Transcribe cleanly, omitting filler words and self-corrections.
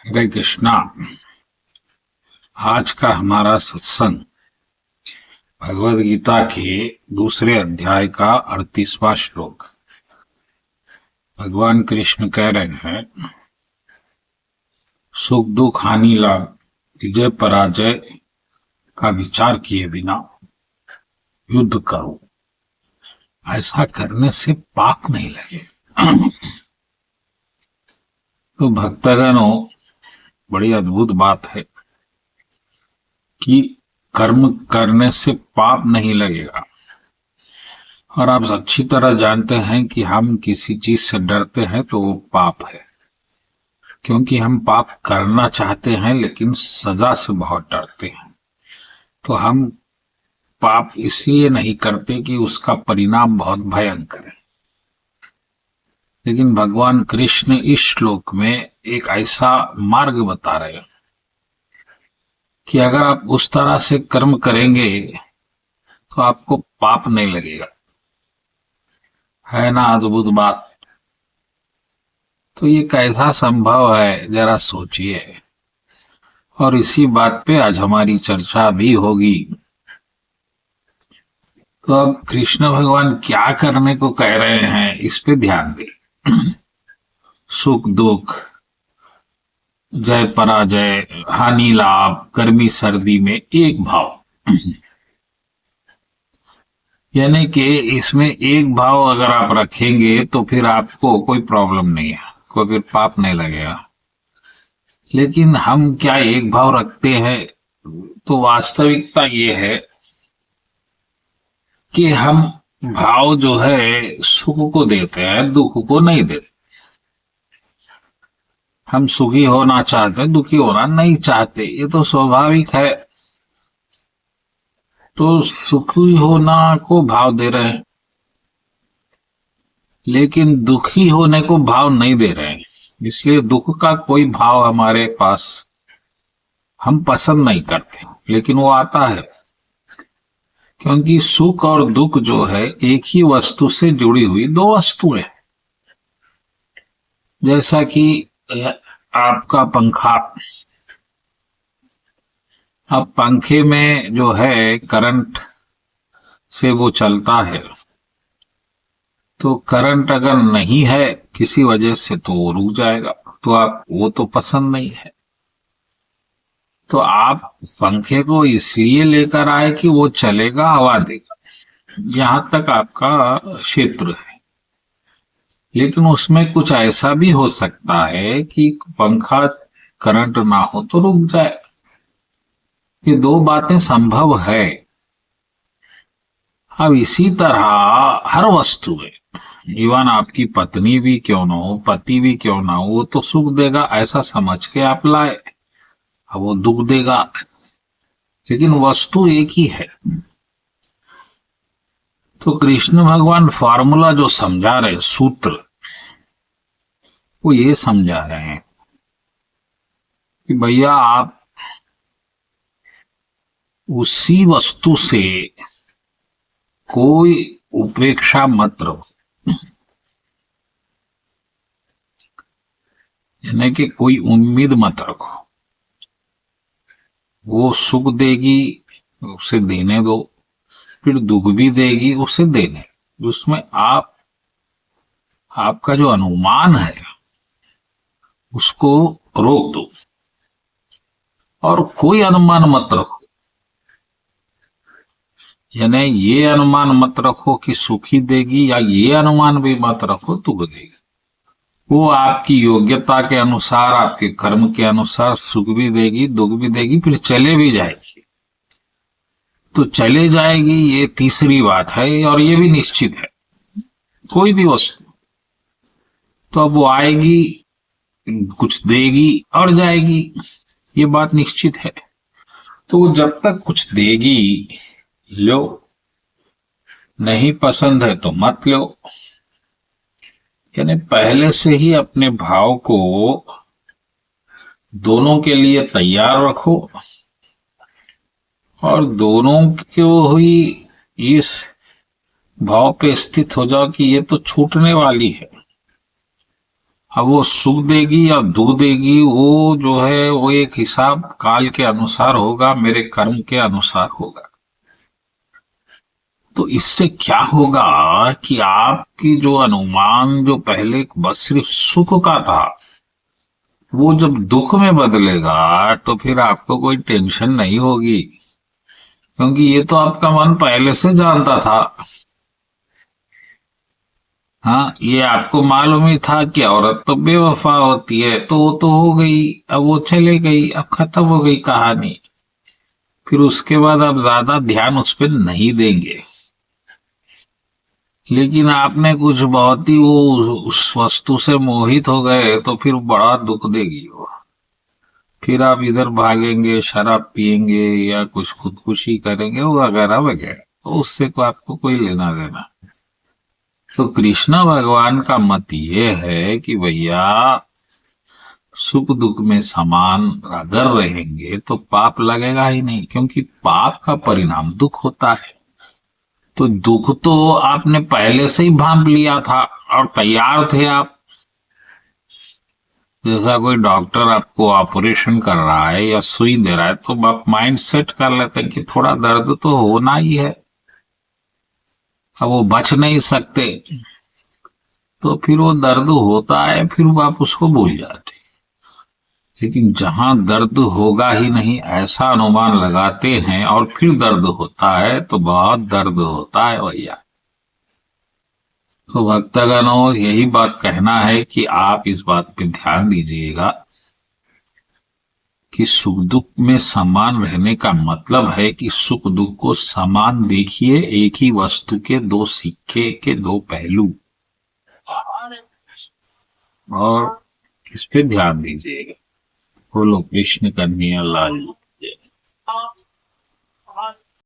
हरे कृष्णा। आज का हमारा सत्संग भगवद गीता के दूसरे अध्याय का 38वां श्लोक। भगवान कृष्ण कह रहे हैं, सुख दुख हानि लाभ विजय पराजय का विचार किए बिना युद्ध करो, ऐसा करने से पाप नहीं लगे। तो भक्तगणों, बड़ी अद्भुत बात है कि कर्म करने से पाप नहीं लगेगा। और आप अच्छी तरह जानते हैं कि हम किसी चीज से डरते हैं तो वो पाप है, क्योंकि हम पाप करना चाहते हैं लेकिन सजा से बहुत डरते हैं। तो हम पाप इसलिए नहीं करते कि उसका परिणाम बहुत भयंकर है। लेकिन भगवान कृष्ण इस श्लोक में एक ऐसा मार्ग बता रहे हैं कि अगर आप उस तरह से कर्म करेंगे तो आपको पाप नहीं लगेगा। है ना अद्भुत बात। तो ये कैसा संभव है, जरा सोचिए। और इसी बात पे आज हमारी चर्चा भी होगी। तो अब कृष्ण भगवान क्या करने को कह रहे हैं, इस पे ध्यान दें। सुख दुख, जय पराजय, हानि लाभ, गर्मी सर्दी में एक भाव। यानी कि इसमें एक भाव अगर आप रखेंगे तो फिर आपको कोई प्रॉब्लम नहीं है, कोई फिर पाप नहीं लगेगा। लेकिन हम क्या एक भाव रखते हैं? तो वास्तविकता ये है कि हम भाव जो है सुख को देते हैं, दुख को नहीं देते। हम सुखी होना चाहते हैं, दुखी होना नहीं चाहते, ये तो स्वाभाविक है। तो सुखी होना को भाव दे रहे हैं, लेकिन दुखी होने को भाव नहीं दे रहे हैं। इसलिए दुख का कोई भाव हमारे पास हम पसंद नहीं करते, लेकिन वो आता है। क्योंकि सुख और दुख जो है एक ही वस्तु से जुड़ी हुई दो वस्तुएं। जैसा कि आपका पंखा, अब पंखे में जो है करंट से वो चलता है, तो करंट अगर नहीं है किसी वजह से तो वो रुक जाएगा। तो आप वो तो पसंद नहीं है, तो आप पंखे को इसलिए लेकर आए कि वो चलेगा, हवा देगा, यहां तक आपका क्षेत्र है। लेकिन उसमें कुछ ऐसा भी हो सकता है कि पंखा करंट ना हो तो रुक जाए। ये दो बातें संभव है। अब इसी तरह हर वस्तु में, इवन आपकी पत्नी भी क्यों ना हो, पति भी क्यों ना हो, वो तो सुख देगा ऐसा समझ के आप लाए, अब वो दुख देगा, लेकिन वस्तु एक ही है। तो कृष्ण भगवान फॉर्मूला जो समझा रहे, सूत्र, वो ये समझा रहे हैं कि भैया आप उसी वस्तु से कोई उपेक्षा मत रखो, यानी कि कोई उम्मीद मत रखो। वो सुख देगी उसे देने दो, फिर दुख भी देगी उसे देने। उसमें आपका जो अनुमान है उसको रोक दो और कोई अनुमान मत रखो। यानी ये अनुमान मत रखो कि सुखी देगी, या ये अनुमान भी मत रखो दुख देगी। वो आपकी योग्यता के अनुसार, आपके कर्म के अनुसार सुख भी देगी दुख भी देगी, फिर चले भी जाएगी। तो चले जाएगी ये तीसरी बात है, और ये भी निश्चित है। कोई भी वस्तु, तो अब वो आएगी, कुछ देगी और जाएगी, ये बात निश्चित है। तो वो जब तक कुछ देगी लो, नहीं पसंद है तो मत लो। यानी पहले से ही अपने भाव को दोनों के लिए तैयार रखो, और दोनों को ही इस भाव पे स्थित हो जाओ कि ये तो छूटने वाली है, अब वो सुख देगी या दुख देगी, वो जो है वो एक हिसाब काल के अनुसार होगा, मेरे कर्म के अनुसार होगा। तो इससे क्या होगा कि आपकी जो अनुमान जो पहले बस सिर्फ सुख का था, वो जब दुख में बदलेगा तो फिर आपको कोई टेंशन नहीं होगी, क्योंकि ये तो आपका मन पहले से जानता था। हाँ, ये आपको मालूम ही था कि औरत तो बेवफा होती है, तो वो तो हो गई, अब वो चले गई, अब खत्म हो गई कहानी। फिर उसके बाद आप ज्यादा ध्यान उस पर नहीं देंगे। लेकिन आपने कुछ बहुत ही वो उस वस्तु से मोहित हो गए तो फिर बड़ा दुख देगी वो। फिर आप इधर भागेंगे, शराब पिएंगे या कुछ खुदकुशी करेंगे वगैरह वगैरह, तो उससे को आपको कोई लेना देना। तो कृष्ण भगवान का मत ये है कि भैया सुख दुख में समान अगर रहेंगे तो पाप लगेगा ही नहीं, क्योंकि पाप का परिणाम दुख होता है। तो दुख तो आपने पहले से ही भांप लिया था और तैयार थे आप। जैसा कोई डॉक्टर आपको ऑपरेशन कर रहा है या सुई दे रहा है, तो आप माइंड सेट कर लेते हैं कि थोड़ा दर्द तो होना ही है, अब वो बच नहीं सकते, तो फिर वो दर्द होता है, फिर आप उसको भूल जाते। लेकिन जहां दर्द होगा ही नहीं ऐसा अनुमान लगाते हैं और फिर दर्द होता है, तो बहुत दर्द होता है भैया। तो भक्तगणों, यही बात कहना है कि आप इस बात पे ध्यान दीजिएगा कि सुख दुख में समान रहने का मतलब है कि सुख दुख को समान देखिए, एक ही वस्तु के दो सिक्के के दो पहलू, और इस पे ध्यान दीजिएगा। बोलो कृष्ण कन्हैया लाल।